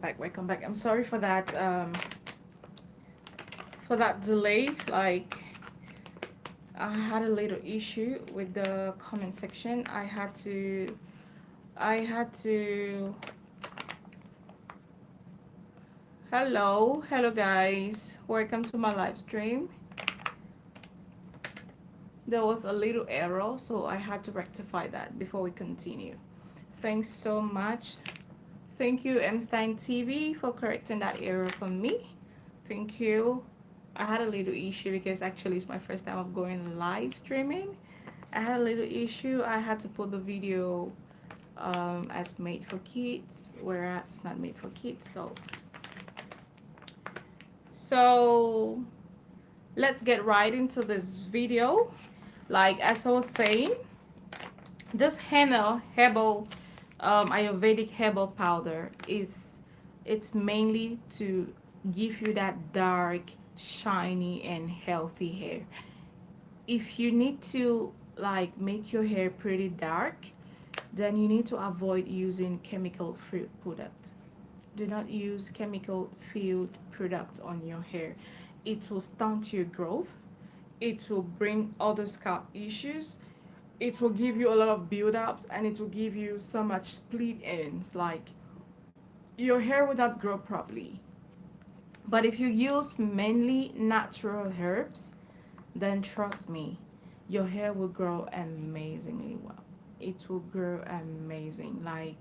Welcome back. I'm sorry for that delay. Like, I had a little issue with the comment section. I had to hello guys, welcome to my live stream. There was a little error, so I had to rectify that before we continue. Thanks so much. Thank you, Mstein TV, for correcting that error for me. Thank you. I had a little issue because actually it's my first time of going live streaming. I had a little issue. I had to put the video as made for kids, whereas it's not made for kids. So let's get right into this video. Like as I was saying, this henna herbal Ayurvedic herbal powder it's mainly to give you that dark, shiny, and healthy hair. If you need to like make your hair pretty dark, then you need to avoid using chemical free product. Do not use chemical filled product on your hair. It will stunt your growth. It will bring other scalp issues. It will give you a lot of build-ups, and it will give you so much split ends. Like your hair will not grow properly. But if you use mainly natural herbs, then trust me, your hair will grow amazingly well. It will grow amazing. Like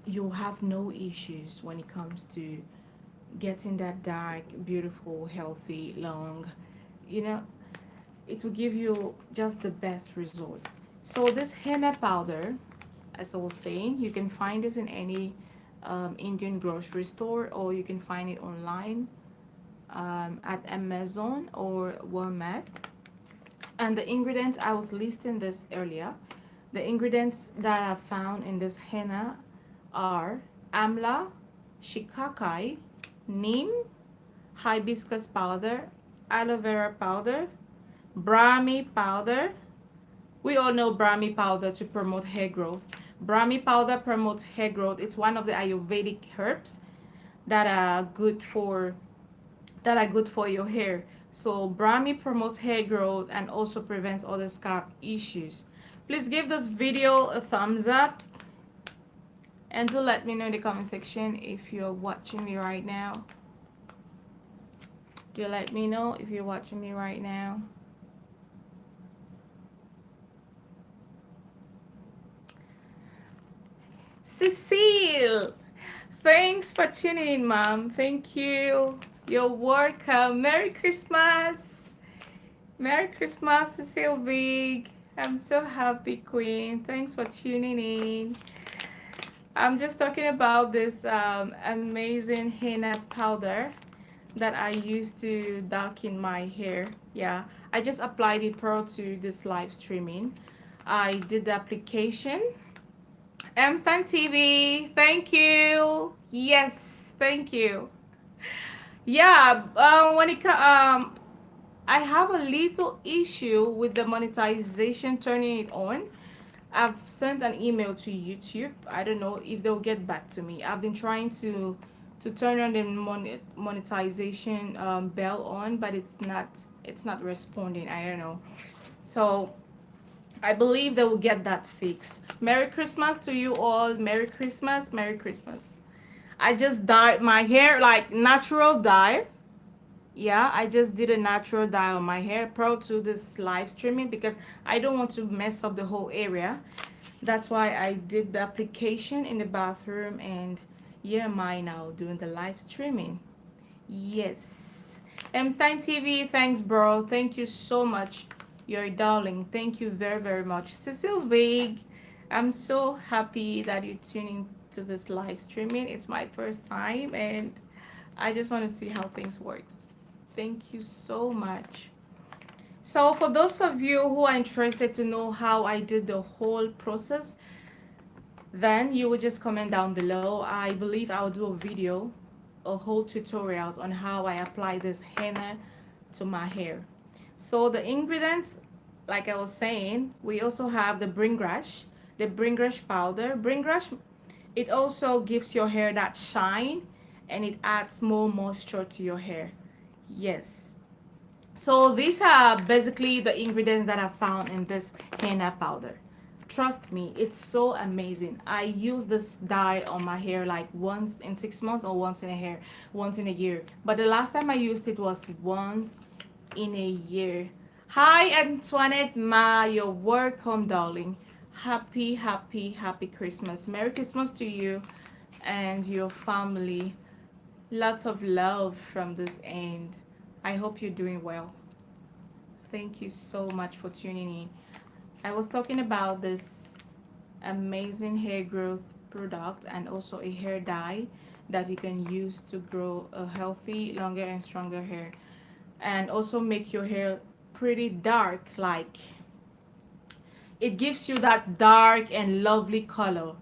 you'll have no issues when it comes to getting that dark, beautiful, healthy, long, you know, it will give you just the best result. So this henna powder, as I was saying, you can find this in any Indian grocery store, or you can find it online at Amazon or Walmart. And the ingredients, I was listing this earlier. The ingredients that are found in this henna are amla, shikakai, neem, hibiscus powder, aloe vera powder, brahmi powder. We all know brahmi powder to promote hair growth. Brahmi powder promotes hair growth. It's one of the Ayurvedic herbs that are good for your hair. So brahmi promotes hair growth and also prevents other scalp issues. Please give this video a thumbs up, and do let me know in the comment section if you're watching me right now. Do let me know if you're watching me right now. Cecile, thanks for tuning in, Mom. Thank you. You're welcome. Merry Christmas. Merry Christmas, Cecile Big. I'm so happy, Queen. Thanks for tuning in. I'm just talking about this amazing henna powder that I use to darken my hair. Yeah, I just applied it prior to this live streaming. I did the application. Amstan TV, thank you. Yes, thank you. Yeah, I have a little issue with the monetization turning it on. I've sent an email to YouTube. I don't know if they'll get back to me. I've been trying to turn on the monetization bell on, but it's not responding. I don't know. So I believe they will get that fixed. Merry Christmas to you all. Merry Christmas. Merry Christmas. I just dyed my hair like natural dye. Yeah, I just did a natural dye on my hair prior to this live streaming because I don't want to mess up the whole area. That's why I did the application in the bathroom, and here am I now doing the live streaming. Yes. M Stein TV, thanks bro. Thank you so much. You're a darling. Thank you very, very much. Cecile Vig, I'm so happy that you're tuning to this live streaming. It's my first time, and I just want to see how things works. Thank you so much. So for those of you who are interested to know how I did the whole process, then you will just comment down below. I believe I'll do a video, a whole tutorials on how I apply this henna to my hair. So the ingredients, like I was saying, we also have the bringgrass powder. It also gives your hair that shine, and it adds more moisture to your hair. Yes. So these are basically the ingredients that I found in this henna powder. Trust me, it's so amazing. I use this dye on my hair like once in 6 months or once in a year. But the last time I used it was once in a year. Hi Antoinette Ma, you're welcome, darling. Happy, happy, happy Christmas. Merry Christmas to you and your family. Lots of love from this end. I hope you're doing well. Thank you so much for tuning in. I was talking about this amazing hair growth product and also a hair dye that you can use to grow a healthy, longer and stronger hair, and also make your hair pretty dark. Like, it gives you that dark and lovely color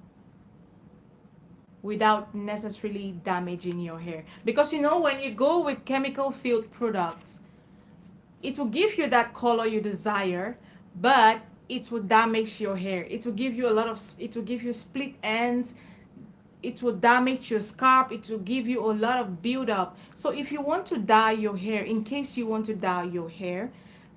without necessarily damaging your hair, because you know when you go with chemical filled products, it will give you that color you desire, but it will damage your hair. It will give you a lot of, it will give you split ends, it will damage your scalp, it will give you a lot of build up. So if you want to dye your hair, in case you want to dye your hair,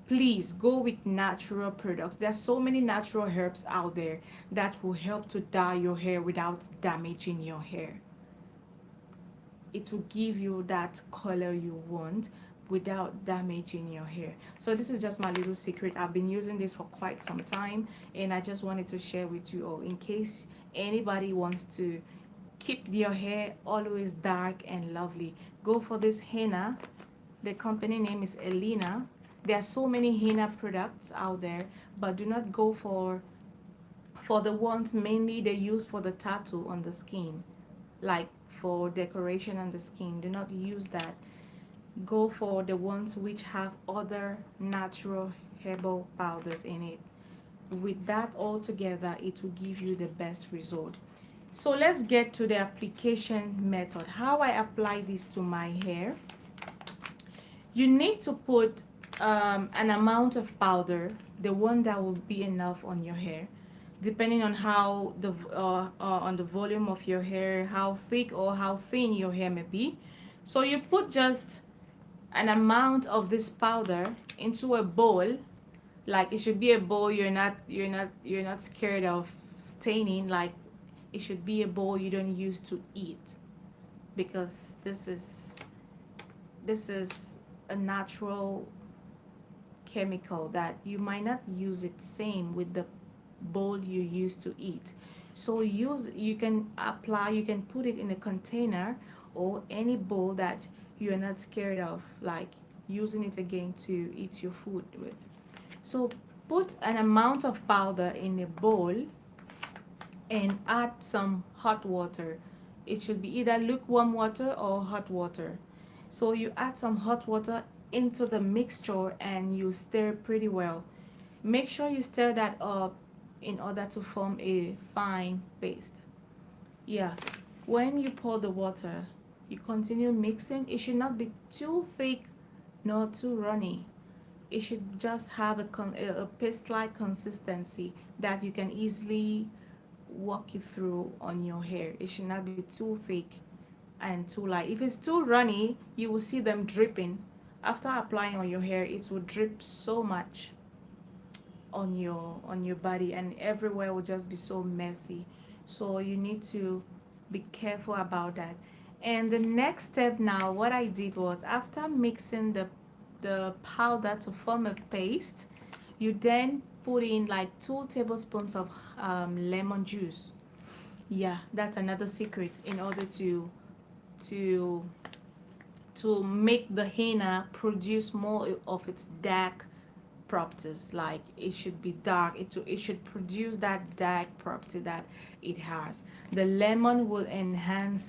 please go with natural products. There's so many natural herbs out there that will help to dye your hair without damaging your hair. It will give you that color you want without damaging your hair. So this is just my little secret. I've been using this for quite some time, and I just wanted to share with you all in case anybody wants to keep your hair always dark and lovely. Go for this henna. The company name is Elena. There are so many henna products out there, but do not go for the ones mainly they use for the tattoo on the skin, like for decoration on the skin. Do not use that. Go for the ones which have other natural herbal powders in it. With that all together, it will give you the best result. So let's get to the application method. How I apply this to my hair. You need to put an amount of powder, the one that will be enough on your hair, depending on how on the volume of your hair, how thick or how thin your hair may be. So you put just an amount of this powder into a bowl. Like, it should be a bowl you're not scared of staining. Like, it should be a bowl you don't use to eat, because this is a natural chemical that you might not use it same with the bowl you use to eat. So you can apply, you can put it in a container or any bowl that you're not scared of, like using it again to eat your food with. So put an amount of powder in a bowl and add some hot water. It should be either lukewarm water or hot water. So you add some hot water into the mixture and you stir pretty well. Make sure you stir that up in order to form a fine paste. Yeah, when you pour the water, you continue mixing. It should not be too thick nor too runny. It should just have a paste-like consistency that you can easily walk you through on your hair. It should not be too thick and too light. If it's too runny, you will see them dripping. After applying on your hair, it will drip so much on your body, and everywhere will just be so messy. So you need to be careful about that. And the next step now, what I did was, after mixing the powder to form a paste, you then put in like 2 tablespoons of lemon juice. Yeah, that's another secret in order to to make the henna produce more of its dark properties. Like, it should be dark, it should produce that dark property that it has. The lemon will enhance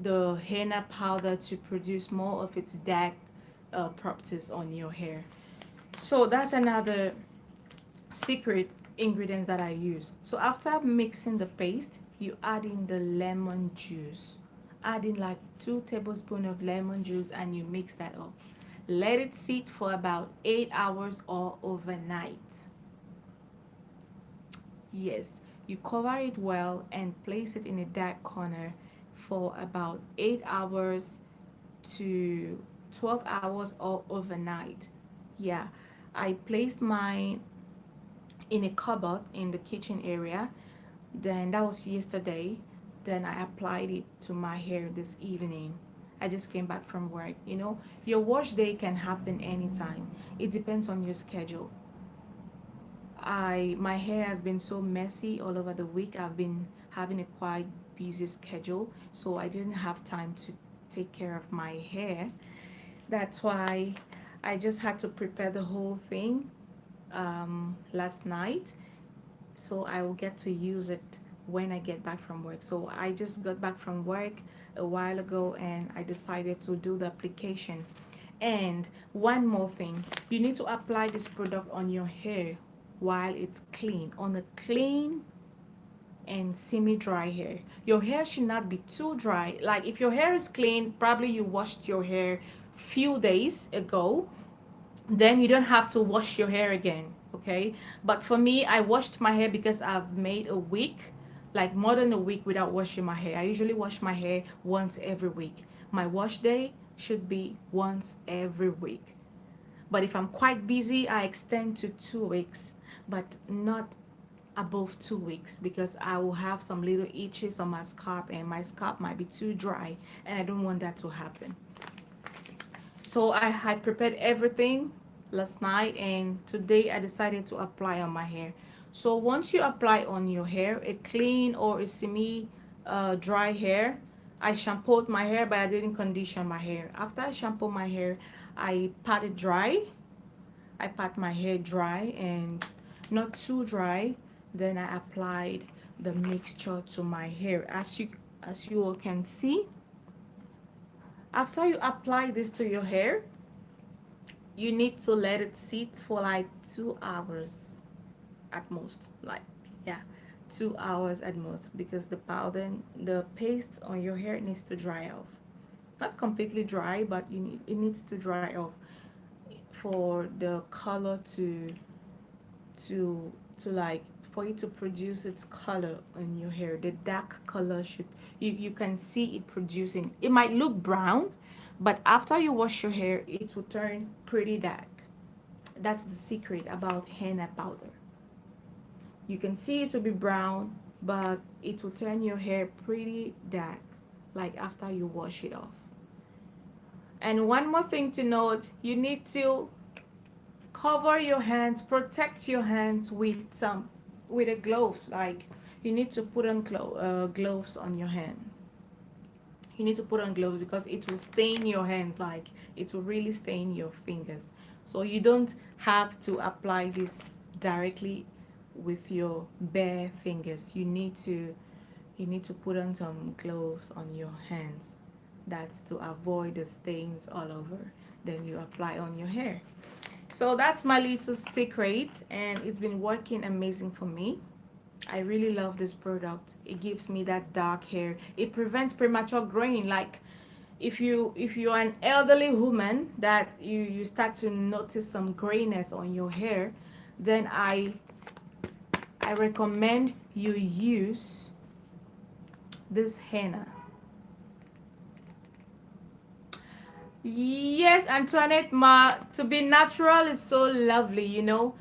the henna powder to produce more of its dark properties on your hair. So that's another secret ingredients that I use. So after mixing the paste, you add in the lemon juice. Add in like 2 tablespoons of lemon juice and you mix that up. Let it sit for about 8 hours or overnight. Yes. You cover it well and place it in a dark corner for about 8 hours to 12 hours or overnight. Yeah, I placed mine in a cupboard in the kitchen area. Then that was yesterday. Then I applied it to my hair this evening. I just came back from work. You know, your wash day can happen anytime. It depends on your schedule. My hair has been so messy all over the week. I've been having a quite busy schedule, so I didn't have time to take care of my hair. That's why I just had to prepare the whole thing last night, so I will get to use it when I get back from work. So I just got back from work a while ago and I decided to do the application. And one more thing, you need to apply this product on your hair while it's clean, on a clean and semi-dry hair. Your hair should not be too dry. Like if your hair is clean, probably you washed your hair few days ago, then you don't have to wash your hair again, okay? But for me, I washed my hair because I've made a week, like more than a week without washing my hair. I usually wash my hair once every week. My wash day should be once every week. But if I'm quite busy, I extend to 2 weeks, but not above 2 weeks because I will have some little itches on my scalp and my scalp might be too dry and I don't want that to happen. So I had prepared everything last night and today I decided to apply on my hair. So once you apply on your hair, a clean or a semi dry hair, I shampooed my hair but I didn't condition my hair. After I shampoo my hair, I pat it dry. I pat my hair dry and not too dry. Then I applied the mixture to my hair. As you all can see, after you apply this to your hair, you need to let it sit for like 2 hours at most. Like, yeah, 2 hours at most because the powder, the paste on your hair needs to dry off. Not completely dry, but it needs to dry off for the color to like for it to produce its color in your hair. The dark color should, you can see it producing. It might look brown, but after you wash your hair it will turn pretty dark. That's the secret about henna powder. You can see it will be brown, but it will turn your hair pretty dark like after you wash it off. And one more thing to note, you need to cover your hands, protect your hands with a glove. Like you need to put on gloves on your hands. You need to put on gloves because it will stain your hands. Like it will really stain your fingers. So you don't have to apply this directly with your bare fingers. You need to put on some gloves on your hands. That's to avoid the stains all over. Then you apply on your hair. So that's my little secret and it's been working amazing for me. I really love this product. It gives me that dark hair. It prevents premature graying. Like if you're an elderly woman that you start to notice some grayness on your hair, then I recommend you use this henna. Yes, Antoinette, ma, to be natural is so lovely, you know.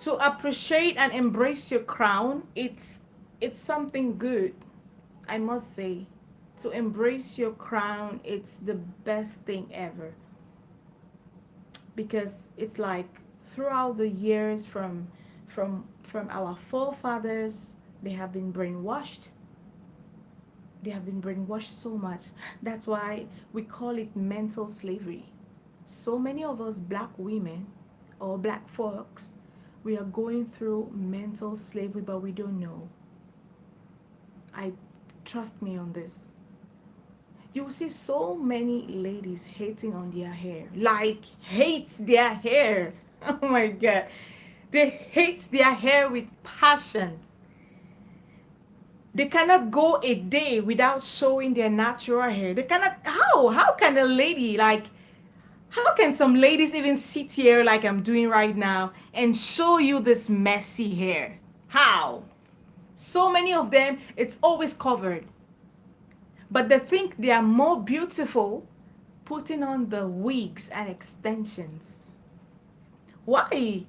To appreciate and embrace your crown, it's something good, I must say. To embrace your crown, it's the best thing ever because it's like throughout the years from our forefathers, they have been brainwashed. They have been brainwashed so much. That's why we call it mental slavery. So many of us black women or black folks, we are going through mental slavery, but we don't know. I trust me on this. You will see so many ladies hating on their hair, like hate their hair. Oh my god, they hate their hair with passion. They cannot go a day without showing their natural hair. They cannot. How can a lady like? How can some ladies even sit here like I'm doing right now and show you this messy hair? How? So many of them, it's always covered. But they think they are more beautiful putting on the wigs and extensions. Why?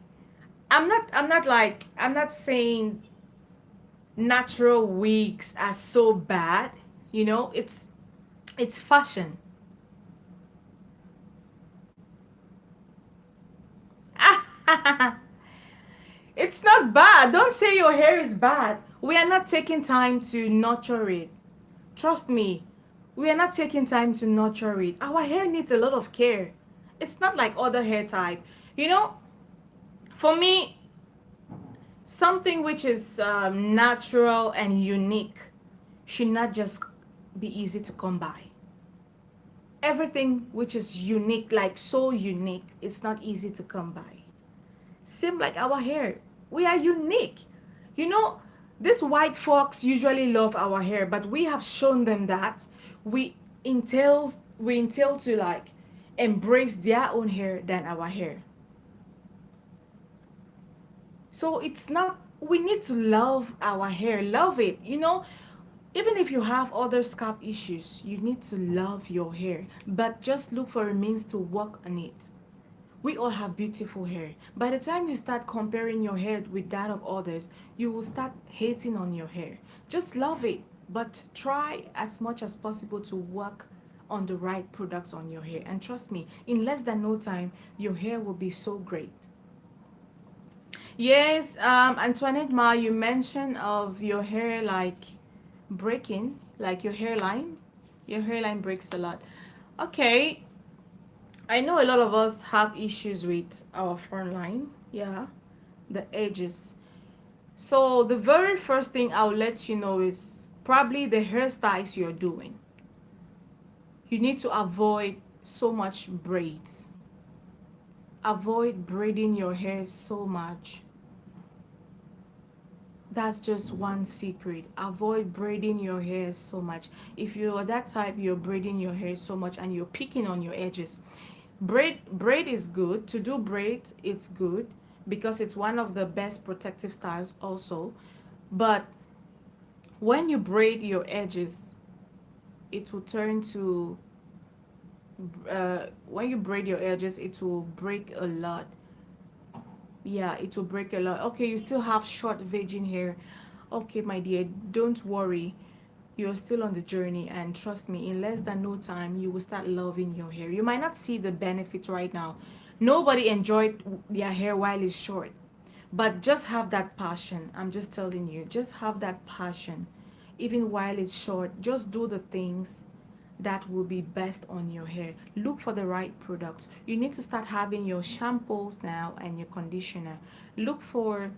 I'm not saying natural wigs are so bad. You know, it's fashion. It's not bad. Don't say your hair is bad. We are not taking time to nurture it. Trust me, we are not taking time to nurture it. Our hair needs a lot of care. It's not like other hair type. You know, for me, something which is natural and unique should not just be easy to come by. Everything which is unique, like so unique, it's not easy to come by. Same like our hair. We are unique. You know, these white folks usually love our hair, but we have shown them that we we entail to like embrace their own hair than our hair. So it's not, we need to love our hair, love it. You know, even if you have other scalp issues, you need to love your hair, but just look for a means to work on it. We all have beautiful hair. By the time you start comparing your hair with that of others, you will start hating on your hair. Just love it, but try as much as possible to work on the right products on your hair. And trust me, in less than no time, your hair will be so great. Yes, Antoinette Ma, you mentioned of your hair like breaking, like your hairline. Your hairline breaks a lot. Okay, I know a lot of us have issues with our front line. Yeah, the edges. So the very first thing I'll let you know is probably the hairstyles you're doing. You need to avoid so much braids. Avoid braiding your hair so much. That's just one secret. Avoid braiding your hair so much. If you're that type, you're braiding your hair so much and you're picking on your edges. Braid is good. To do braid, it's good because it's one of the best protective styles also. But when you braid your edges, it will turn to when you braid your edges, it will break a lot. Yeah, it will break a lot. Okay, you still have short virgin hair. Okay, my dear, don't worry. You're still on the journey, and trust me, in less than no time, you will start loving your hair. You might not see the benefits right now. Nobody enjoyed their hair while it's short, but just have that passion. I'm just telling you, just have that passion. Even while it's short, just do the things that will be best on your hair. Look for the right products. You need to start having your shampoos now and your conditioner. Look for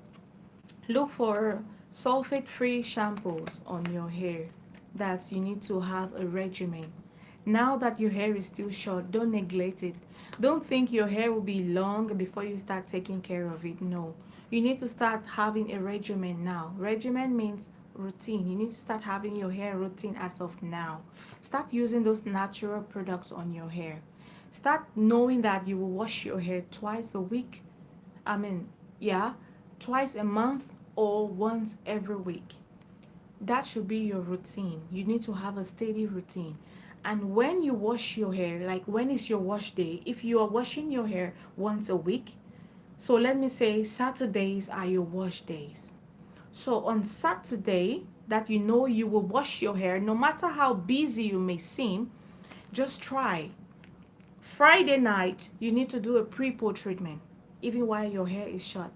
look for sulfate free shampoos on your hair. That's, you need to have a regimen. Now that your hair is still short, don't neglect it. Don't think your hair will be long before you start taking care of it. No, you need to start having a regimen now. Regimen means routine. You need to start having your hair routine as of now. Start using those natural products on your hair. Start knowing that you will wash your hair twice a week. I mean, yeah, twice a month or once every week. That should be your routine. You need to have a steady routine. And when you wash your hair, like when is your wash day? If you are washing your hair once a week, so let me say Saturdays are your wash days. So on Saturday, that you know you will wash your hair, no matter how busy you may seem, just try. Friday night, you need to do a pre-poo treatment, even while your hair is short.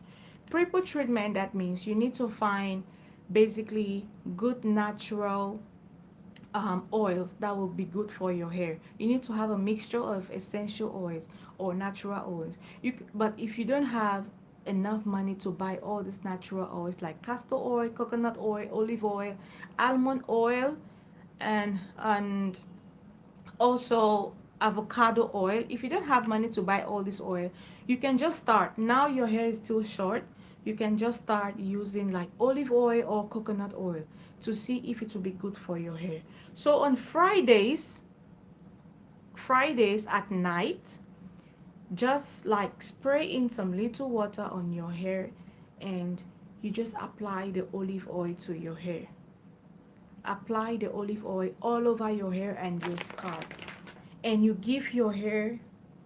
Pre-poo treatment, that means you need to find basically good natural oils that will be good for your hair. You need to have a mixture of essential oils or natural oils. But if you don't have enough money to buy all these natural oils like castor oil, coconut oil, olive oil, almond oil, and also avocado oil, if you don't have money to buy all this oil, you can just start. Now your hair is still short, you can just start using like olive oil or coconut oil to see if it will be good for your hair. So on Fridays at night, just like spray in some little water on your hair and you just apply the olive oil to your hair. Apply the olive oil all over your hair and your scalp, and you give your hair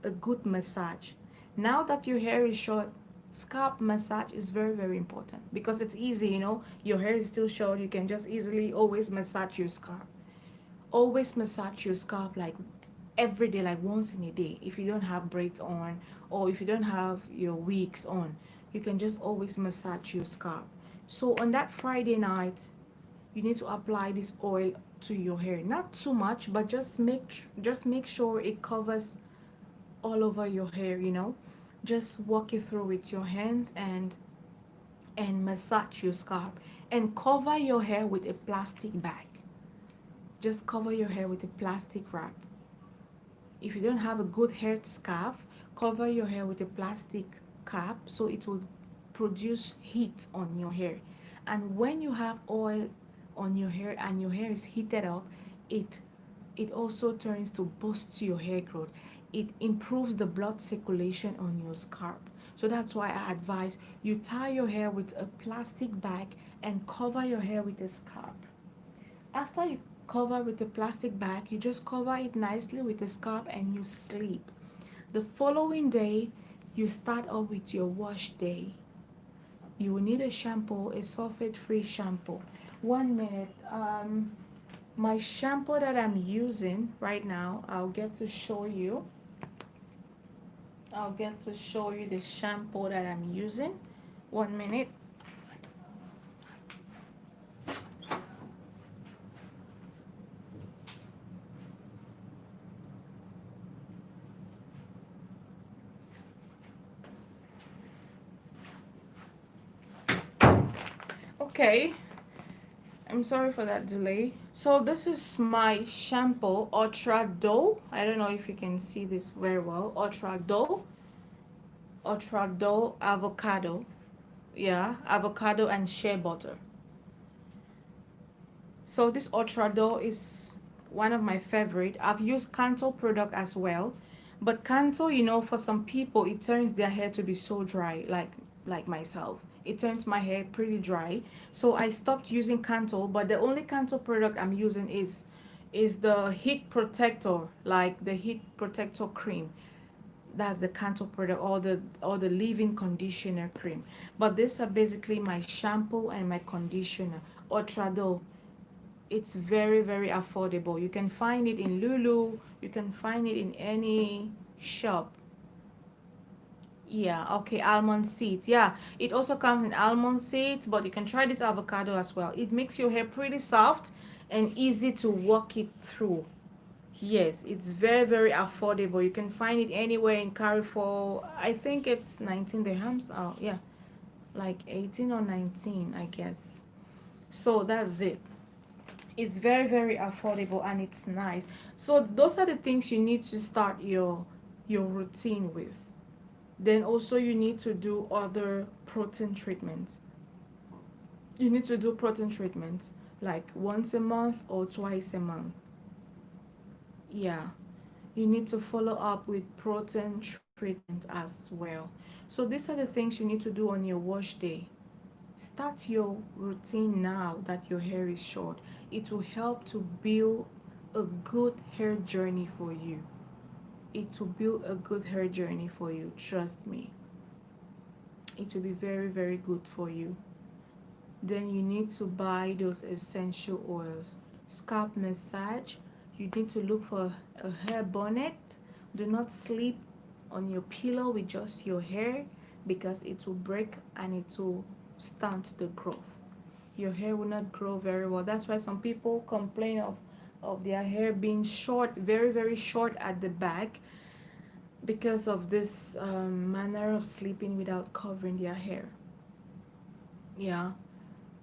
a good massage. Now that your hair is short, scalp massage is very, very important because it's easy, you know, your hair is still short, you can just easily always massage your scalp. Always massage your scalp like every day, like once in a day. If you don't have braids on, or if you don't have your wigs on, you can just always massage your scalp. So on that Friday night, you need to apply this oil to your hair, not too much, but just make sure it covers all over your hair, you know. Just walk it through with your hands and massage your scalp, and cover your hair with a plastic bag. Just cover your hair with a plastic wrap. If you don't have a good hair scarf, cover your hair with a plastic cap so it will produce heat on your hair. And when you have oil on your hair and your hair is heated up, it it also turns to boost your hair growth. It improves the blood circulation on your scalp. So that's why I advise you tie your hair with a plastic bag and cover your hair with a scarf. After you cover with a plastic bag, you just cover it nicely with a scarf and you sleep. The following day, you start off with your wash day. You will need a shampoo, a sulfate-free shampoo. 1 minute. My shampoo that I'm using right now, I'll get to show you. I'll get to show you the shampoo that I'm using. 1 minute. Okay, I'm sorry for that delay. So this is my shampoo, Ultra Dough. I don't know if you can see this very well. Ultra Dough avocado. Yeah, avocado and shea butter. So this Ultra Dough is one of my favorite. I've used Kanto product as well, but Kanto, you know, for some people it turns their hair to be so dry, like myself. It turns my hair pretty dry, so I stopped using Kanto. But the only Kanto product I'm using is the heat protector, like the heat protector cream. That's the Kanto product, or the leave-in conditioner cream. But these are basically my shampoo and my conditioner. Ultra Dough, it's very, very affordable. You can find it in Lulu, you can find it in any shop. Yeah, okay, almond seeds. Yeah, it also comes in almond seeds, but you can try this avocado as well. It makes your hair pretty soft and easy to walk it through. Yes, it's very, very affordable. You can find it anywhere in Carrefour. I think it's 19 dirhams. Oh yeah, like 18 or 19, I guess. So that's it. It's very, very affordable and it's nice. So those are the things you need to start your routine with. Then also you need to do other protein treatments. You need to do protein treatments like once a month or twice a month. Yeah, you need to follow up with protein treatment as well. So these are the things you need to do on your wash day. Start your routine now that your hair is short. It will help to build a good hair journey for you. It will build a good hair journey for you. Trust me. It will be very, very good for you. Then you need to buy those essential oils. Scalp massage. You need to look for a hair bonnet. Do not sleep on your pillow with just your hair because it will break and it will stunt the growth. Your hair will not grow very well. That's why some people complain of their hair being short, very, very short at the back, because of this manner of sleeping without covering their hair. Yeah,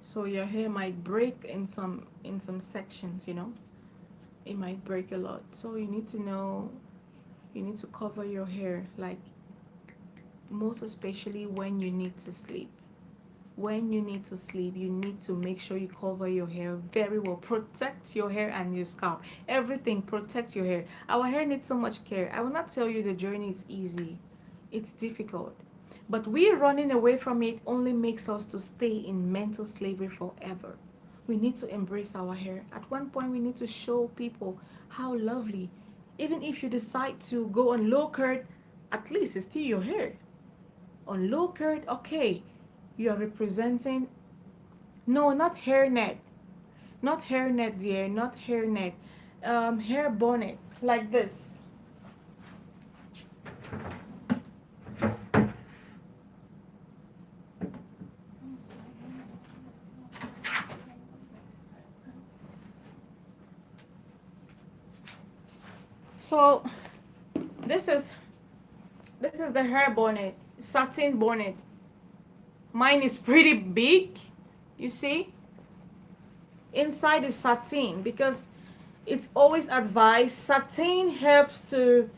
so your hair might break in some sections, you know. It might break a lot, so you need to know, you need to cover your hair, like most especially when you need to sleep. When you need to sleep, you need to make sure you cover your hair very well. Protect your hair and your scalp. Everything, protect your hair. Our hair needs so much care. I will not tell you the journey is easy. It's difficult. But we running away from it only makes us to stay in mental slavery forever. We need to embrace our hair. At one point, we need to show people how lovely. Even if you decide to go on low curd, at least it's still your hair. On low curd, okay, you are representing. No, not hairnet. Not hairnet, dear. Not hairnet. Hair bonnet like this. So this is this is the hair bonnet, satin bonnet. Mine is pretty big, you see. Inside is satin because it's always advised. Satin helps to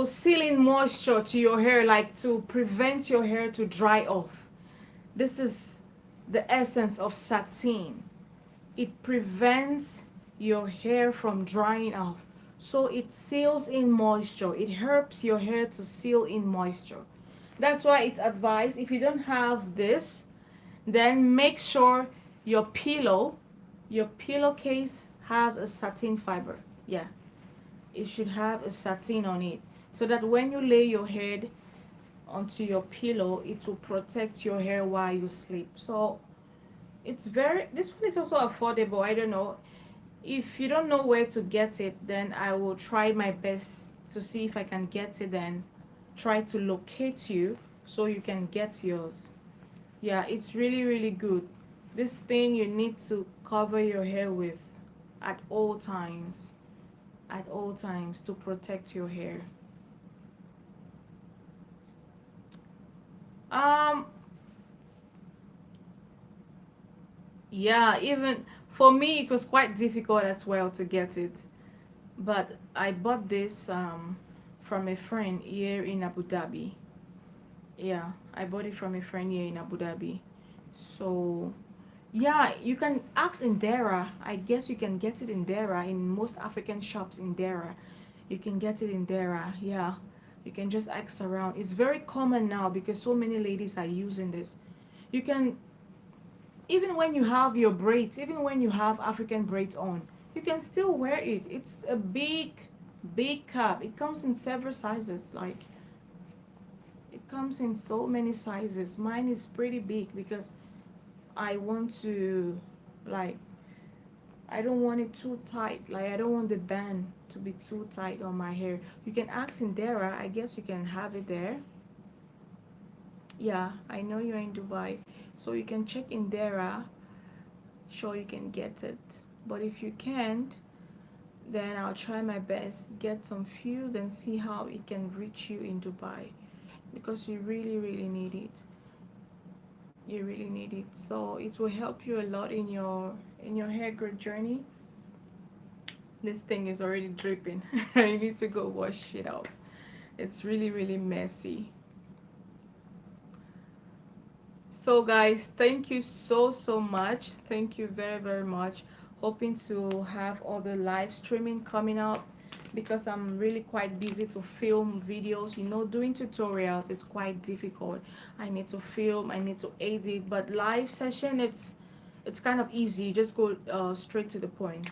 seal in moisture to your hair, like to prevent your hair to dry off. This is the essence of satin. It prevents your hair from drying off. So it seals in moisture. It helps your hair to seal in moisture. That's why it's advised, if you don't have this, then make sure your pillowcase has a satin fiber. Yeah, it should have a satin on it, so that when you lay your head onto your pillow, it will protect your hair while you sleep. So it's very, this one is also affordable. I don't know, if you don't know where to get it, then I will try my best to see if I can get it, then try to locate you so you can get yours. Yeah, it's really really good. This thing you need to cover your hair with at all times, at all times, to protect your hair. um yeah, even for me it was quite difficult as well to get it, but I bought this from a friend here in Abu Dhabi. Yeah, I bought it from a friend here in Abu Dhabi. So yeah, you can ask in Dara. I guess you can get it in Dara, in most African shops in Dara. You can get it in Dara. Yeah, you can just ask around. It's very common now because so many ladies are using this. You can, even when you have your braids, even when you have African braids on, you can still wear it. It's a big, big cap. It comes in several sizes. Like, it comes in so many sizes. Mine is pretty big because I want to, like, I don't want it too tight. Like, I don't want the band to be too tight on my hair. You can ask in Dara. I guess you can have it there. Yeah, I know you're in Dubai. So you can check in Dara. Sure, you can get it. But if you can't, then I'll try my best. Get some few, then see how it can reach you in Dubai. Because you really, really need it. You really need it. So it will help you a lot in your hair growth journey. This thing is already dripping. I need to go wash it off. It's really really messy. So guys, thank you so much. Thank you very much. Hoping to have other live streaming coming up, because I'm really quite busy to film videos. You know, doing tutorials, it's quite difficult. I need to film, I need to edit, but live session, it's kind of easy. You just go straight to the point.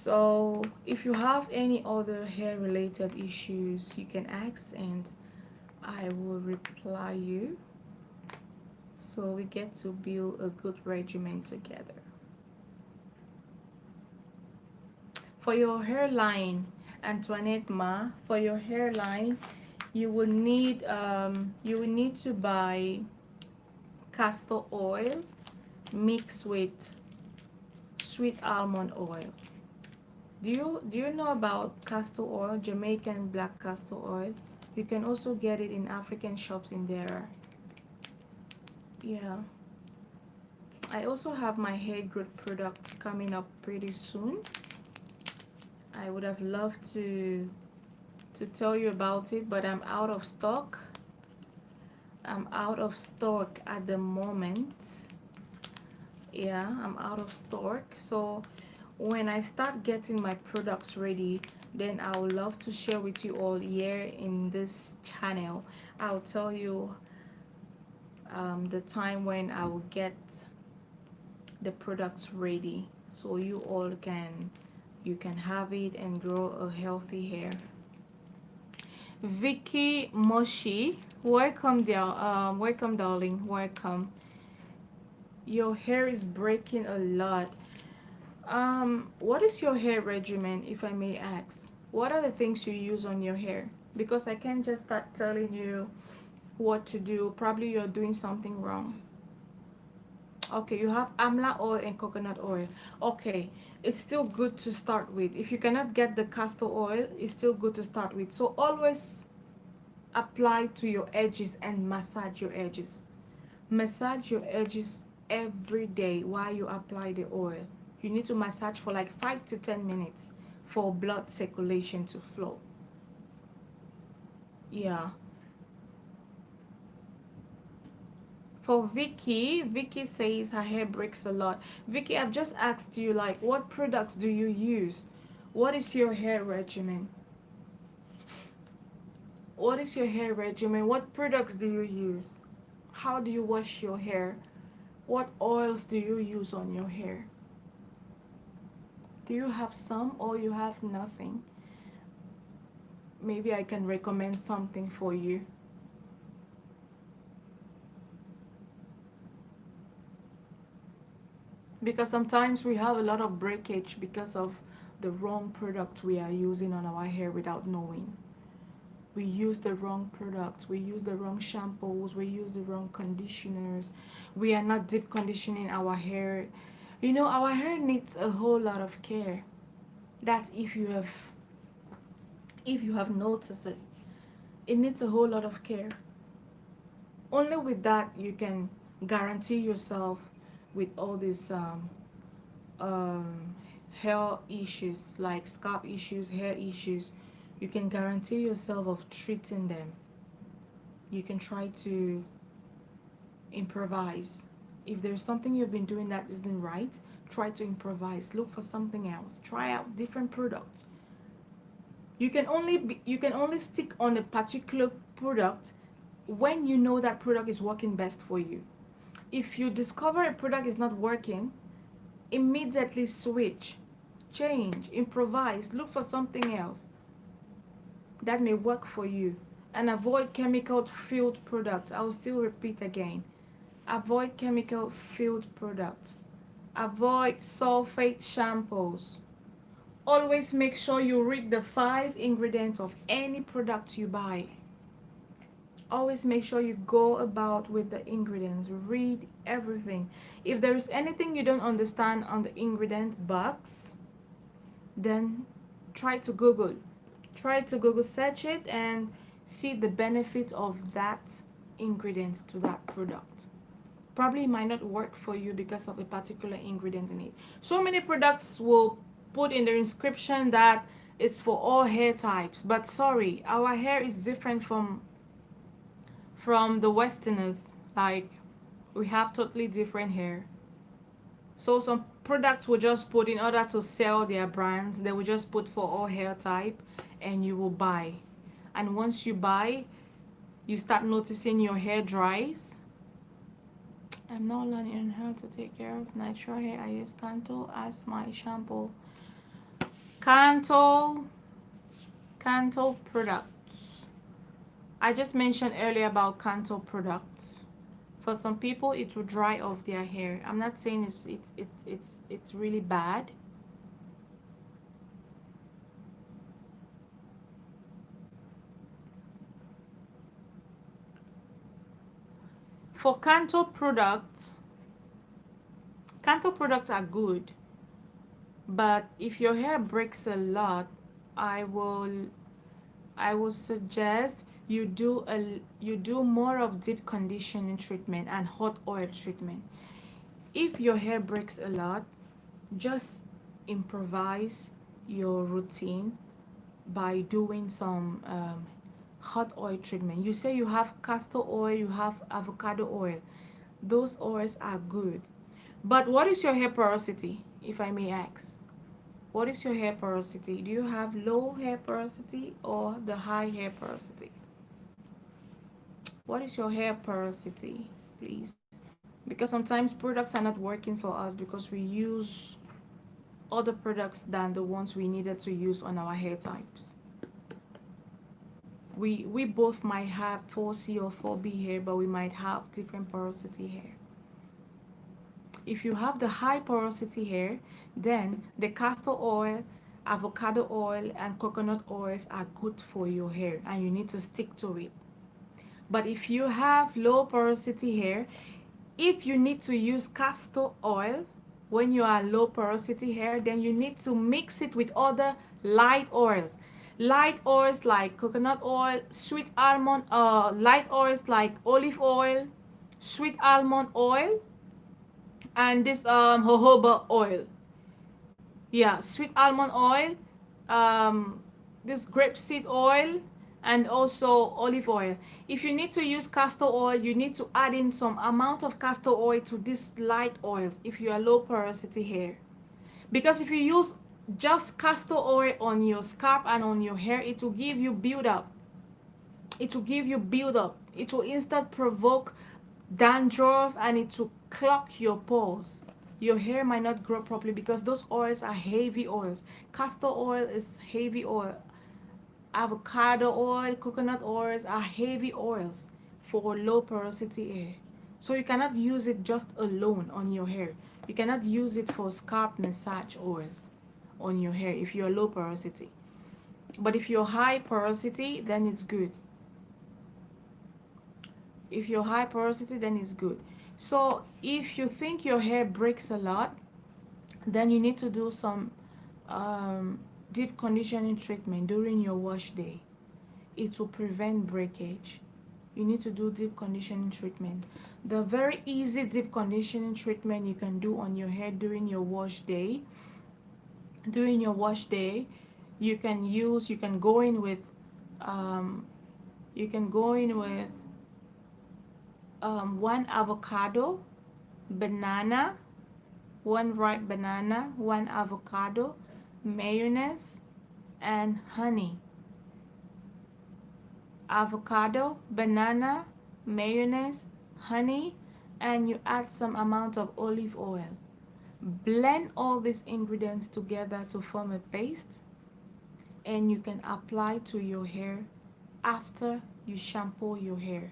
So if you have any other hair related issues, you can ask and I will reply you, so we get to build a good regimen together. For your hairline, Antoinette Ma, for your hairline, you will need to buy castor oil mixed with sweet almond oil. Do you know about castor oil, Jamaican black castor oil? You can also get it in African shops in there. Yeah. I also have my hair growth product coming up pretty soon. I would have loved to tell you about it, but I'm out of stock. I'm out of stock at the moment. Yeah, I'm out of stock. So when I start getting my products ready, then I would love to share with you all here in this channel. I'll tell you the time when I will get the products ready, so you all can have it and grow a healthy hair. Vicky Moshi, welcome dear, welcome darling, welcome. Your hair is breaking a lot. What is your hair regimen, if I may ask? What are the things you use on your hair? Because I can't just start telling you what to do. Probably you're doing something wrong. Okay, you have amla oil and coconut oil. Okay, it's still good to start with. If you cannot get the castor oil, it's still good to start with. So always apply to your edges and massage your edges. Massage your edges every day while you apply the oil. You need to massage for like 5 to 10 minutes for blood circulation to flow. Yeah. For Vicky, Vicky says her hair breaks a lot. Vicky, I've just asked you, like, what products do you use? What is your hair regimen? What is your hair regimen? What products do you use? How do you wash your hair? What oils do you use on your hair? Do you have some or you have nothing? Maybe I can recommend something for you. Because sometimes we have a lot of breakage because of the wrong product we are using on our hair without knowing. We use the wrong products, we use the wrong shampoos, we use the wrong conditioners, we are not deep conditioning our hair. You know, our hair needs a whole lot of care. That's if you have noticed it. It needs a whole lot of care. Only with that you can guarantee yourself with all these um, hair issues, like scalp issues, hair issues. You can guarantee yourself of treating them. You can try to improvise. If there's something you've been doing that isn't right, try to improvise. Look for something else. Try out different products. You can only stick on a particular product when you know that product is working best for you. If you discover a product is not working, immediately switch, change, improvise, look for something else that may work for you, and avoid chemical filled products. I will still repeat again. Avoid chemical filled products. Avoid sulfate shampoos. Always make sure you read the 5 ingredients of any product you buy. Always make sure you go about with the ingredients. Read everything. If there is anything you don't understand on the ingredient box, then try to Google. Try to Google search it and see the benefits of that ingredients to that product. Probably it might not work for you because of a particular ingredient in it. So many products will put in their inscription that it's for all hair types, but sorry, our hair is different from the westerners. Like, we have totally different hair. So some products will just put, in order to sell their brands, they will just put for all hair type, and you will buy. And once you buy, you start noticing your hair dries. I'm now learning how to take care of natural hair. I use Kanto as my shampoo. Kanto products. I just mentioned earlier about Kanto products. For some people, it will dry off their hair. I'm not saying it's really bad. For Kanto products are good, but if your hair breaks a lot, I will suggest you do more of deep conditioning treatment and hot oil treatment. If your hair breaks a lot, just improvise your routine by doing some hot oil treatment. You say you have castor oil, you have avocado oil. Those oils are good. But what is your hair porosity, if I may ask? What is your hair porosity? Do you have low hair porosity or the high hair porosity? What is your hair porosity, please? Because sometimes products are not working for us because we use other products than the ones we needed to use on our hair types. We both might have 4C or 4B hair, but we might have different porosity hair. If you have the high porosity hair, then the castor oil, avocado oil, and coconut oils are good for your hair, and you need to stick to it. But if you have low porosity hair, if you need to use castor oil when you are low porosity hair, then you need to mix it with other light oils. Light oils like coconut oil, sweet almond, light oils like olive oil, sweet almond oil, and this jojoba oil. Yeah, sweet almond oil, um, this grapeseed oil, and also olive oil. If you need to use castor oil, you need to add in some amount of castor oil to these light oils if you are low porosity hair. Because if you use just castor oil on your scalp and on your hair, it will give you build up. It will give you build up. It will instead provoke dandruff, and it will clog your pores. Your hair might not grow properly because those oils are heavy oils. Castor oil is heavy oil. Avocado oil, coconut oils are heavy oils for low porosity hair. So you cannot use it just alone on your hair. You cannot use it for scalp massage oils on your hair if you're low porosity. But if you're high porosity, then it's good. If you're high porosity, then it's good. So if you think your hair breaks a lot, then you need to do some deep conditioning treatment during your wash day. It will prevent breakage. You need to do deep conditioning treatment. The very easy deep conditioning treatment you can do on your hair during your wash day, you can go in with um, you can go in with one avocado, banana, one ripe banana, one avocado, mayonnaise, and honey. Avocado, banana, mayonnaise, honey, and you add some amount of olive oil. Blend all these ingredients together to form a paste, and you can apply to your hair after you shampoo your hair.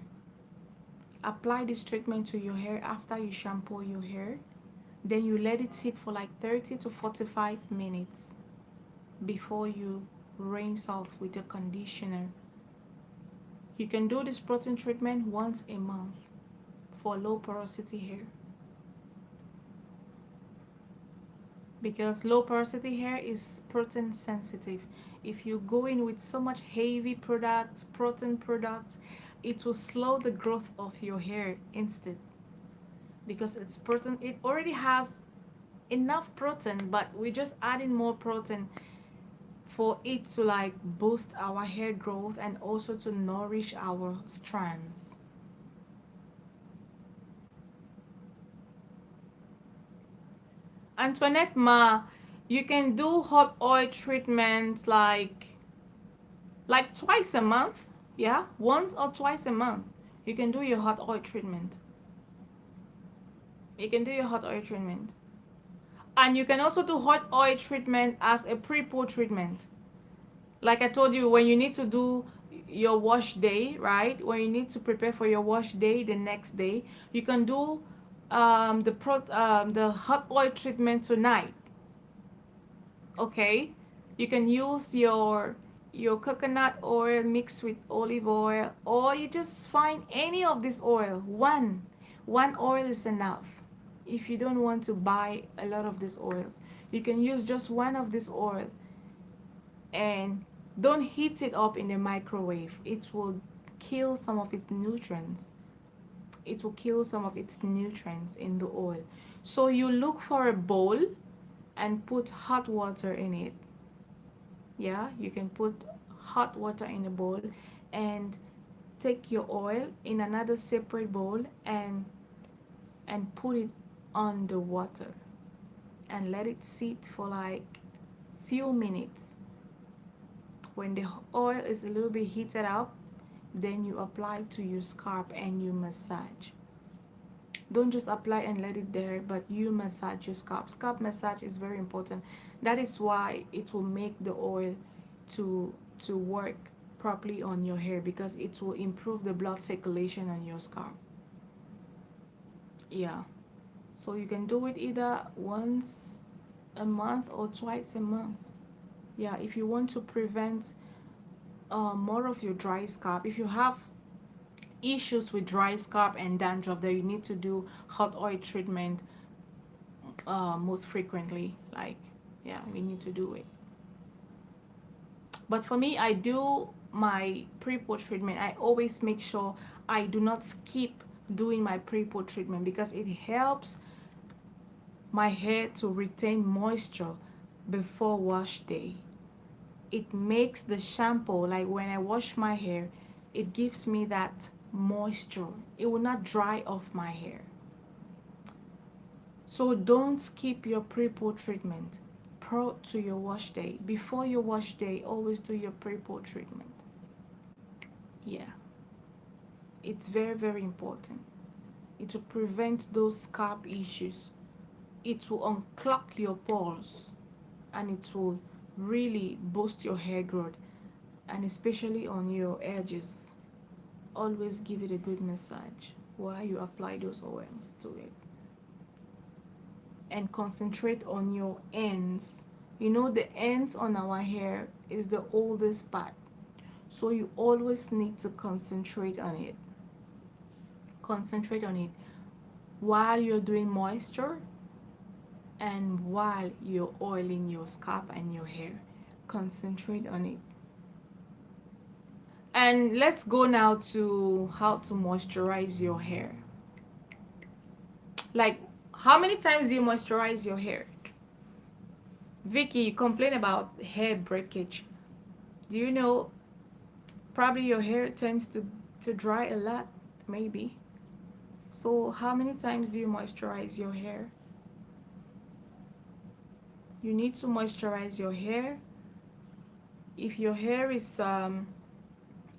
Apply this treatment to your hair after you shampoo your hair. Then you let it sit for like 30 to 45 minutes before you rinse off with a conditioner. You can do this protein treatment once a month for low porosity hair. Because low porosity hair is protein sensitive. If you go in with so much heavy products, protein products, it will slow the growth of your hair instead. Because it's protein, it already has enough protein, but we're just adding more protein for it to like boost our hair growth and also to nourish our strands. Antoinette Ma, you can do hot oil treatments like twice a month. Yeah, once or twice a month. You can do your hot oil treatment. You can do your hot oil treatment. And you can also do hot oil treatment as a pre-poo treatment. Like I told you, when you need to do your wash day, right? When you need to prepare for your wash day the next day, you can do the hot oil treatment tonight. Okay, you can use your coconut oil mixed with olive oil, or you just find any of this oil. One oil is enough. If you don't want to buy a lot of these oils, you can use just one of this oil, and don't heat it up in the microwave. It will kill some of its nutrients. It will kill some of its nutrients in the oil. So you look for a bowl and put hot water in it. Yeah, you can put hot water in a bowl and take your oil in another separate bowl and put it on the water and let it sit for like few minutes. When the oil is a little bit heated up, then you apply to your scalp and you massage. Don't just apply and let it there, but you massage your scalp. Scalp massage is very important. That is why it will make the oil to work properly on your hair, because it will improve the blood circulation on your scalp. Yeah, so you can do it either once a month or twice a month. Yeah, if you want to prevent more of your dry scalp, if you have issues with dry scalp and dandruff, that you need to do hot oil treatment most frequently. Like, yeah, we need to do it. But for me, I do my pre-pore treatment. I always make sure I do not skip doing my pre-pore treatment, because it helps my hair to retain moisture before wash day. It makes the shampoo, like when I wash my hair, it gives me that moisture. It will not dry off my hair. So don't skip your pre-pore treatment prior to your wash day. Before your wash day, always do your pre-pore treatment. Yeah, it's very, very important. It will prevent those scalp issues. It will unclog your pores, and it will really boost your hair growth, and especially on your edges. Always give it a good massage while you apply those oils to it. And concentrate on your ends. You know, the ends on our hair is the oldest part, so you always need to concentrate on it. Concentrate on it while you're doing moisture and while you're oiling your scalp and your hair. Concentrate on it. And let's go now to how to moisturize your hair. Like, how many times do you moisturize your hair? Vicky, you complain about hair breakage. Do you know, probably your hair tends to dry a lot, maybe. So how many times do you moisturize your hair? You need to moisturize your hair. If your hair is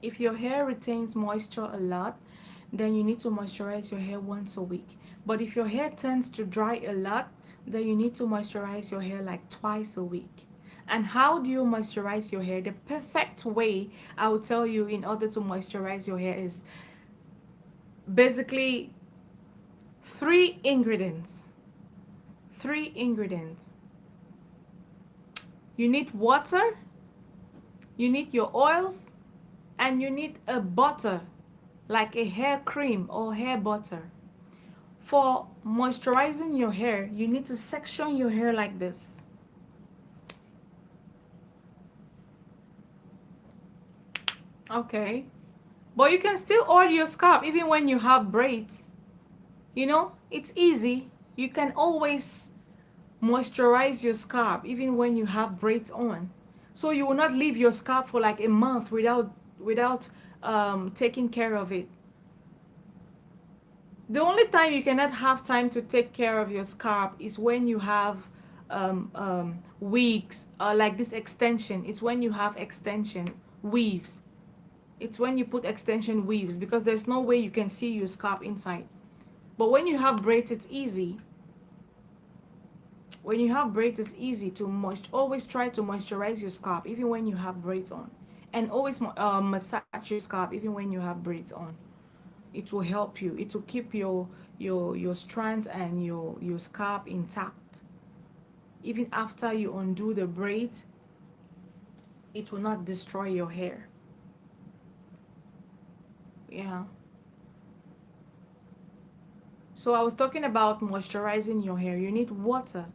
if your hair retains moisture a lot, then you need to moisturize your hair once a week. But if your hair tends to dry a lot, then you need to moisturize your hair like twice a week. And how do you moisturize your hair? The perfect way I will tell you in order to moisturize your hair is basically three ingredients. Three ingredients. You need water, you need your oils, and you need a butter, like a hair cream or hair butter. For moisturizing your hair, you need to section your hair like this. Okay. But you can still oil your scalp even when you have braids. You know, it's easy. You can always moisturize your scalp even when you have braids on. So you will not leave your scalp for like a month without taking care of it. The only time you cannot have time to take care of your scalp is when you have wigs, like this extension. It's when you have extension weaves. It's when you put extension weaves, because there's no way you can see your scalp inside. But when you have braids, it's easy. When you have braids, it's easy to always try to moisturize your scalp even when you have braids on, and always massage your scalp even when you have braids on. It will help you. It will keep your strands and your scalp intact. Even after you undo the braids, it will not destroy your hair. Yeah. So I was talking about moisturizing your hair. You need water.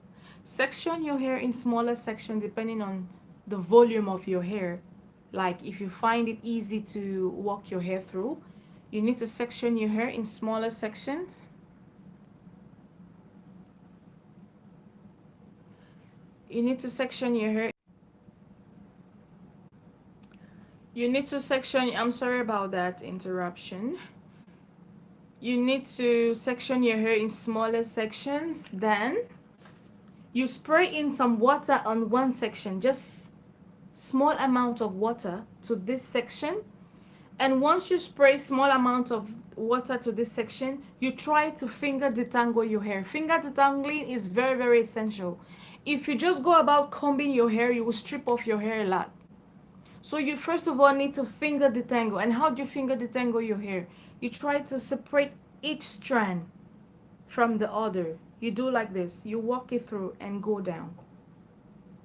Section your hair in smaller sections depending on the volume of your hair. Like, if you find it easy to walk your hair through, you need to section your hair in smaller sections. You need to section your hair. You need to section, I'm sorry about that interruption. You need to section your hair in smaller sections. Then You spray in some water on one section, just small amount of water to this section. And once you spray small amount of water to this section, you try to finger detangle your hair. Finger detangling is very, very essential. If you just go about combing your hair, you will strip off your hair a lot. So you first of all need to finger detangle. And how do you finger detangle your hair? You try to separate each strand from the other. You do like this. You walk it through and go down.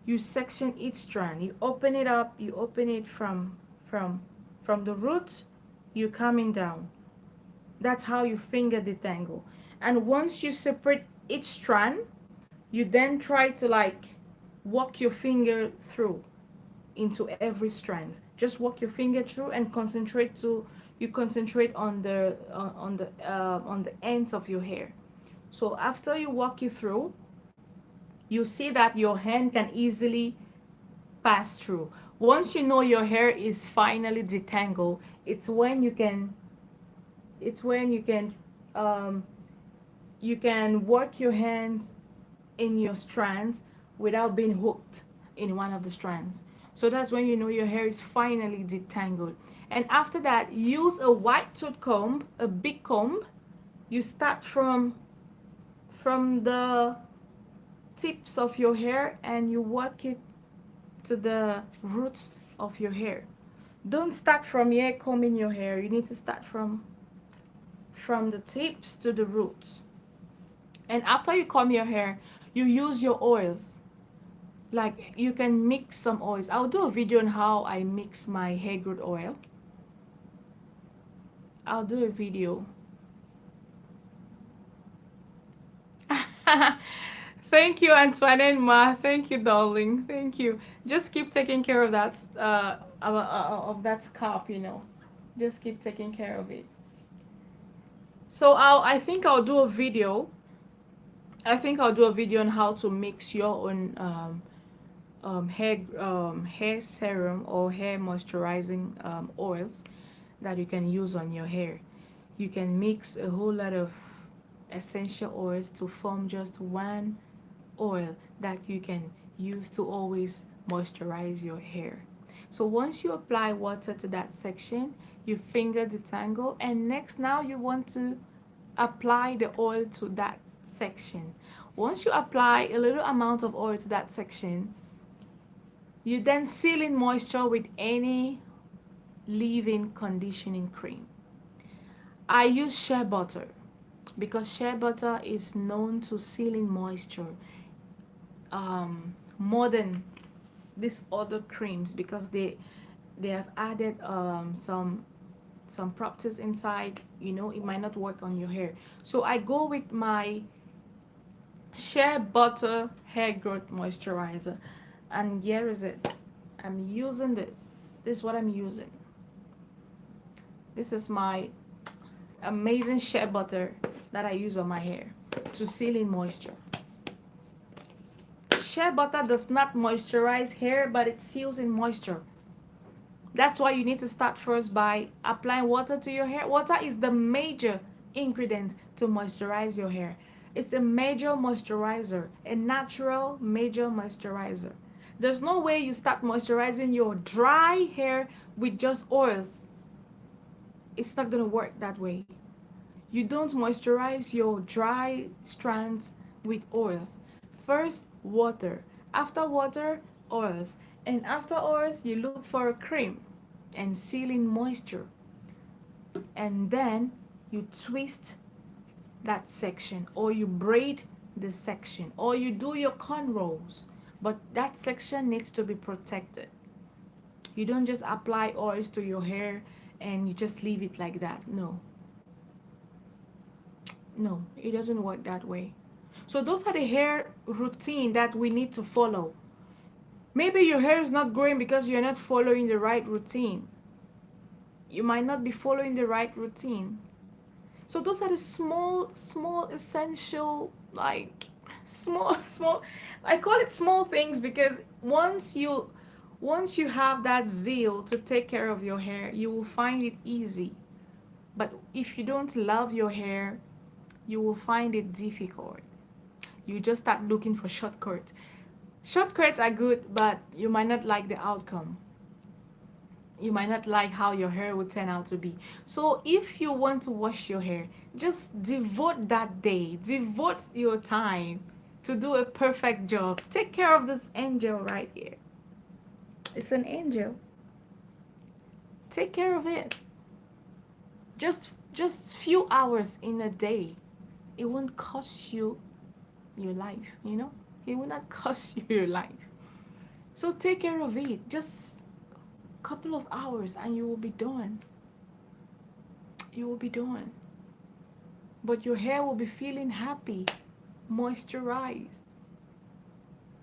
You section each strand. You open it up. You open it from the root. You coming down. That's how you finger detangle. And once you separate each strand, you then try to like walk your finger through into every strand. Just walk your finger through and concentrate to you concentrate on the ends of your hair. So after you walk it through, you see that your hand can easily pass through. Once you know your hair is finally detangled, it's when um, you can work your hands in your strands without being hooked in one of the strands. So that's when you know your hair is finally detangled. And after that, use a white tooth comb, a big comb. You start from the tips of your hair and you work it to the roots of your hair. Don't start from here combing your hair. You need to start from the tips to the roots. And after you comb your hair, you use your oils. Like you can mix some oils. I'll do a video on how I mix my hair growth oil. I'll do a video. Thank you, Antoinette Ma. Thank you, darling. Thank you. Just keep taking care of that scalp, you know. Just keep taking care of it. So I think I'll do a video. I think I'll do a video on how to mix your own hair serum or hair moisturizing oils that you can use on your hair. You can mix a whole lot of essential oils to form just one oil that you can use to always moisturize your hair. So once you apply water to that section, you finger detangle, and next now you want to apply the oil to that section. Once you apply a little amount of oil to that section, you then seal in moisture with any leave-in conditioning cream. I use shea butter because shea butter is known to seal in moisture more than these other creams because they have added some properties inside. You know, it might not work on your hair. So I go with my shea butter hair growth moisturizer, and here is it. I'm using this is what I'm using. This is my amazing shea butter that I use on my hair to seal in moisture. Shea butter does not moisturize hair, but it seals in moisture. That's why you need to start first by applying water to your hair. Water is the major ingredient to moisturize your hair. It's a major moisturizer, a natural major moisturizer. There's no way you start moisturizing your dry hair with just oils. It's not gonna work that way. You don't moisturize your dry strands with oils. First, water. After water, oils. And after oils, you look for a cream and seal in moisture. And then you twist that section, or you braid the section, or you do your cornrows. But that section needs to be protected. You don't just apply oils to your hair and you just leave it like that. No. No, it doesn't work that way. So those are the hair routine that we need to follow. Maybe your hair is not growing because you're not following the right routine. You might not be following the right routine. So those are the small essential, like small, I call it small things because once you have that zeal to take care of your hair, you will find it easy. But if you don't love your hair, you will find it difficult. You just start looking for shortcuts. Shortcuts are good, but you might not like the outcome. You might not like how your hair will turn out to be. So if you want to wash your hair, just devote that day, devote your time to do a perfect job. Take care of this angel right here. It's an angel. Take care of it. Just few hours in a day. It won't cost you your life, you know? It will not cost you your life. So take care of it. Just a couple of hours and you will be done. You will be done. But your hair will be feeling happy, moisturized.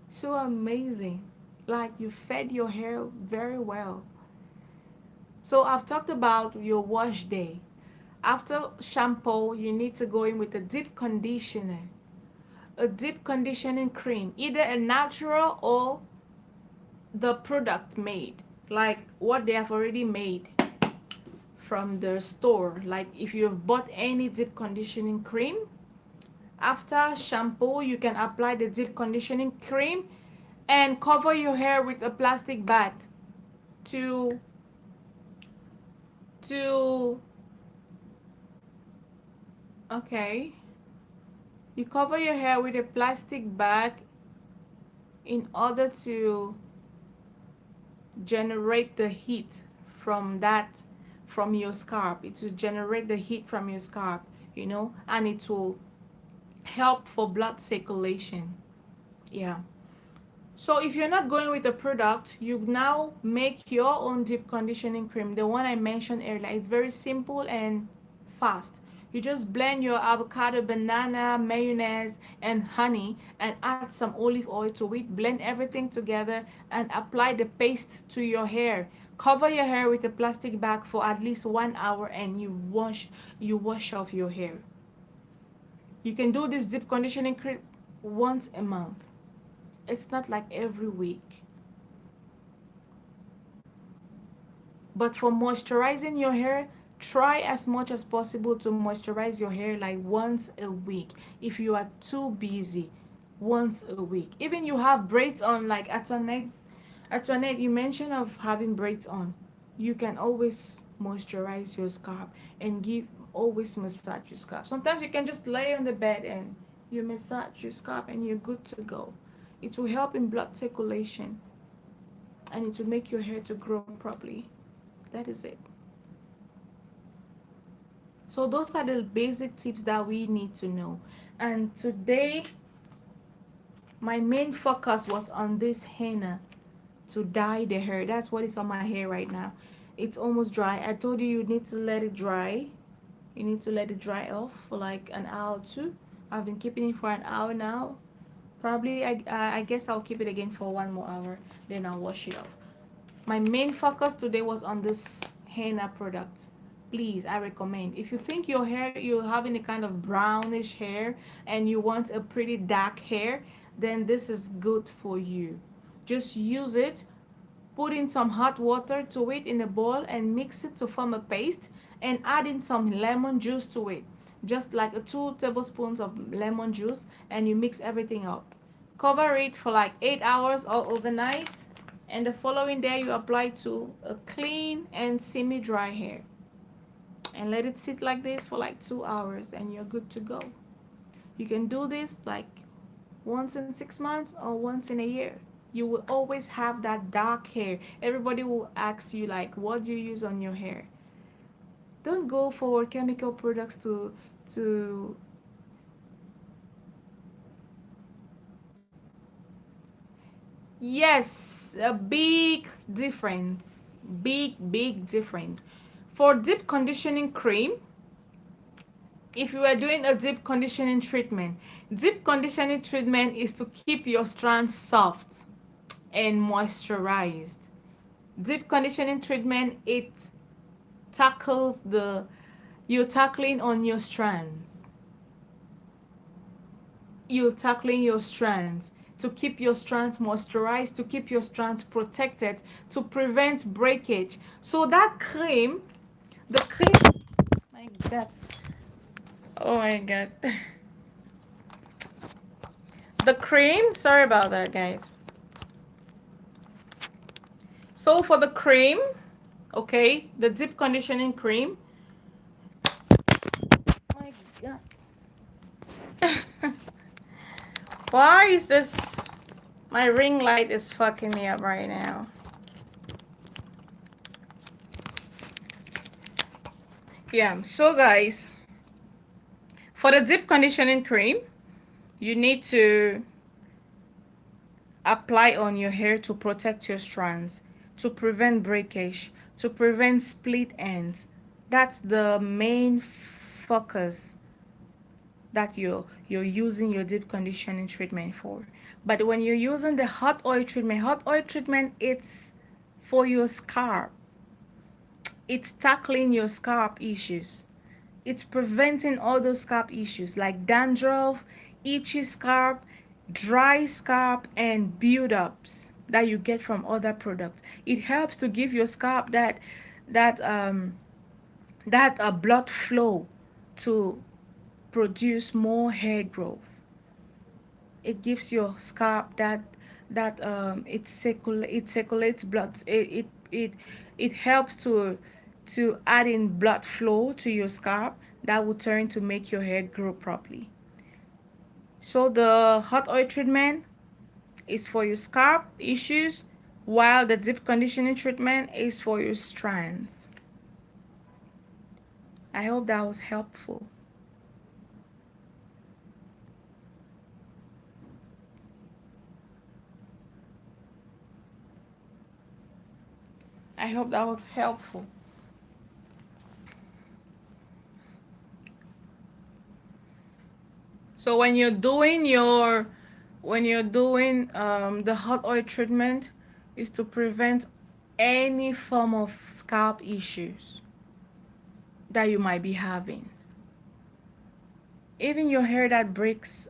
So amazing. Like you fed your hair very well. So I've talked about your wash day. After shampoo, you need to go in with a deep conditioner, a deep conditioning cream, either a natural or the product made, like what they have already made from the store. Like if you've bought any deep conditioning cream, after shampoo, you can apply the deep conditioning cream and cover your hair with a plastic bag to to okay, you cover your hair with a plastic bag in order to generate the heat from that, from your scalp. It will generate the heat from your scalp, you know, and it will help for blood circulation. Yeah. So if you're not going with the product, you now make your own deep conditioning cream. The one I mentioned earlier. It's very simple and fast. You just blend your avocado, banana, mayonnaise, and honey and add some olive oil to it. Blend everything together and apply the paste to your hair. Cover your hair with a plastic bag for at least 1 hour and you wash off your hair. You can do this deep conditioning cream once a month. It's not like every week. But for moisturizing your hair, try as much as possible to moisturize your hair like once a week. If you are too busy, once a week. Even you have braids on, like Antoinette, you mentioned of having braids on. You can always moisturize your scalp and give always massage your scalp. Sometimes you can just lay on the bed and you massage your scalp and you're good to go. It will help in blood circulation and it will make your hair to grow properly. That is it. So those are the basic tips that we need to know. And today my main focus was on this henna to dye the hair. That's what is on my hair right now. It's almost dry. I told you you need to let it dry. You need to let it dry off for like an hour or two. I've been keeping it for an hour now. Probably I guess I'll keep it again for 1 more hour, then I'll wash it off. My main focus today was on this henna product. Please, I recommend. If you think your hair, you're having a kind of brownish hair and you want a pretty dark hair, then this is good for you. Just use it, put in some hot water to it in a bowl and mix it to form a paste and add in some lemon juice to it. Just like 2 tablespoons of lemon juice and you mix everything up. Cover it for like 8 hours or overnight and the following day you apply to a clean and semi-dry hair. And let it sit like this for like 2 hours and you're good to go. You can do this like once in 6 months or once in a year. You will always have that dark hair. Everybody will ask you like, what do you use on your hair? Don't go for chemical products to Yes, a big difference. Big difference. For deep conditioning cream, if you are doing a deep conditioning treatment is to keep your strands soft and moisturized. Deep conditioning treatment, it tackles the you're tackling on your strands. You're tackling your strands to keep your strands moisturized, to keep your strands protected, to prevent breakage. So that cream, the cream, my God, oh my God. The cream, sorry about that, guys. So for the cream, okay, the deep conditioning cream. My God. Why is this? My ring light is fucking me up right now. Yeah, so guys, for the deep conditioning cream, you need to apply on your hair to protect your strands, to prevent breakage, to prevent split ends. That's the main focus that you're using your deep conditioning treatment for. But when you're using the hot oil treatment, it's for your scalp. It's tackling your scalp issues. It's preventing all those scalp issues like dandruff, itchy scalp, dry scalp, and build-ups that you get from other products. It helps to give your scalp that um blood flow to produce more hair growth. It gives your scalp it circulates blood. It helps to add in blood flow to your scalp that will turn to make your hair grow properly. So the hot oil treatment is for your scalp issues, while the deep conditioning treatment is for your strands. I hope that was helpful. I hope that was helpful. So when you're doing the hot oil treatment, is to prevent any form of scalp issues that you might be having. Even your hair that breaks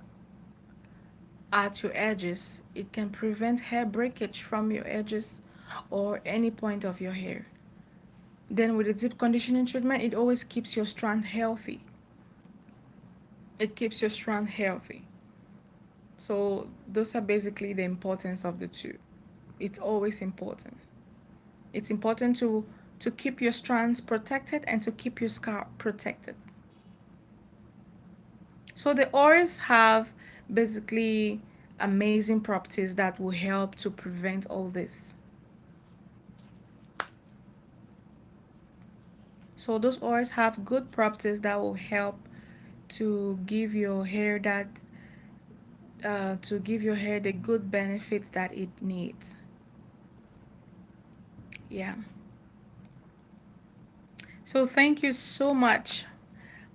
at your edges, it can prevent hair breakage from your edges or any point of your hair. Then with the deep conditioning treatment, it always keeps your strand healthy. It keeps your strand healthy. So those are basically the importance of the two. It's always important. It's important to keep your strands protected and to keep your scalp protected. So the oils have basically amazing properties that will help to prevent all this. So those oils have good properties that will help to give your hair the good benefits that it needs. Yeah. So thank you so much,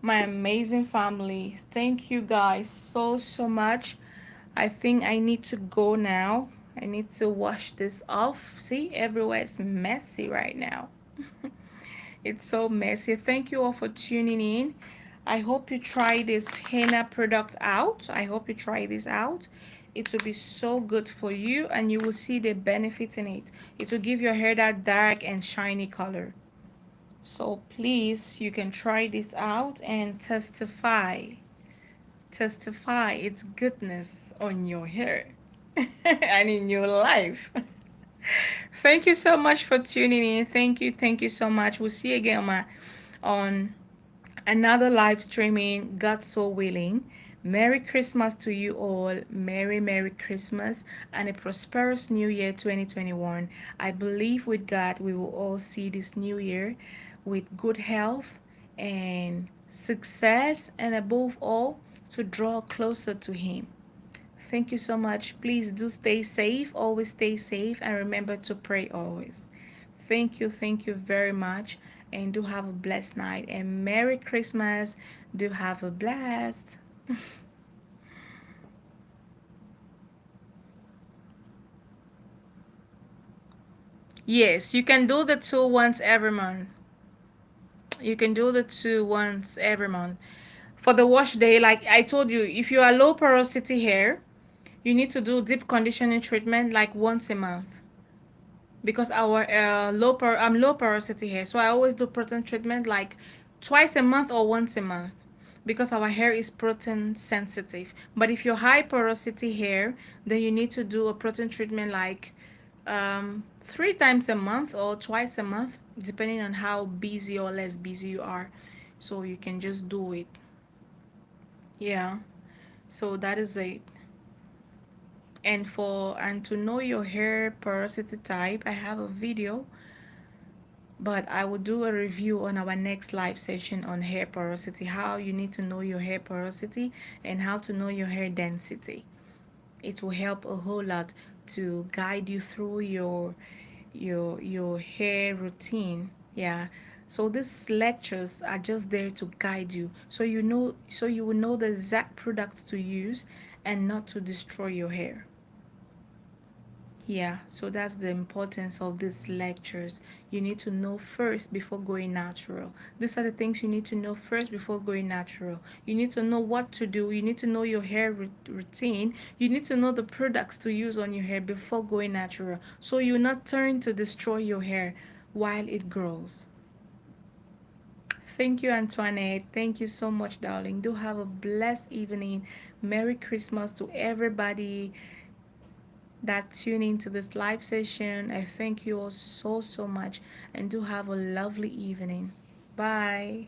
my amazing family. Thank you guys so much. I think I need to go now. I need to wash this off. See, everywhere is messy right now. It's so messy. Thank you all for tuning in. I hope you try this henna product out. I hope you try this out. It will be so good for you and you will see the benefits in it. It will give your hair that dark and shiny color. So please, you can try this out and testify its goodness on your hair and in your life. Thank you so much for tuning in. Thank you so much. We'll see you again on another live streaming, God so willing. Merry Christmas to you all. Merry Christmas and a prosperous New Year 2021. I believe with God we will all see this new year with good health and success, and above all, to draw closer to Him. Thank you so much. Please do stay safe. Always stay safe and remember to pray always. Thank you very much. And do have a blessed night. And Merry Christmas. Do have a blast. Yes, you can do the two once every month. You can do the two once every month. For the wash day, like I told you, if you are low porosity hair, you need to do deep conditioning treatment like once a month. Because our I'm low porosity hair, so I always do protein treatment like twice a month or once a month. because our hair is protein sensitive. But if you're high porosity hair, then you need to do a protein treatment like 3 times a month or twice a month, depending on how busy or less busy you are. So you can just do it. Yeah. So that is it. And to know your hair porosity type, I have a video, but I will do a review on our next live session on hair porosity, how you need to know your hair porosity and how to know your hair density. It will help a whole lot to guide you through your hair routine. Yeah. So these lectures are just there to guide you, so you will know the exact product to use and not to destroy your hair. Yeah, so that's the importance of these lectures. You need to know first before going natural. These are the things you need to know first before going natural. You need to know what to do. You need to know your hair routine. You need to know the products to use on your hair before going natural. So you're not turn to destroy your hair while it grows. Thank you, Antoinette. Thank you so much, darling. Do have a blessed evening. Merry Christmas to everybody that tune into this live session. I thank you all so much and do have a lovely evening. Bye.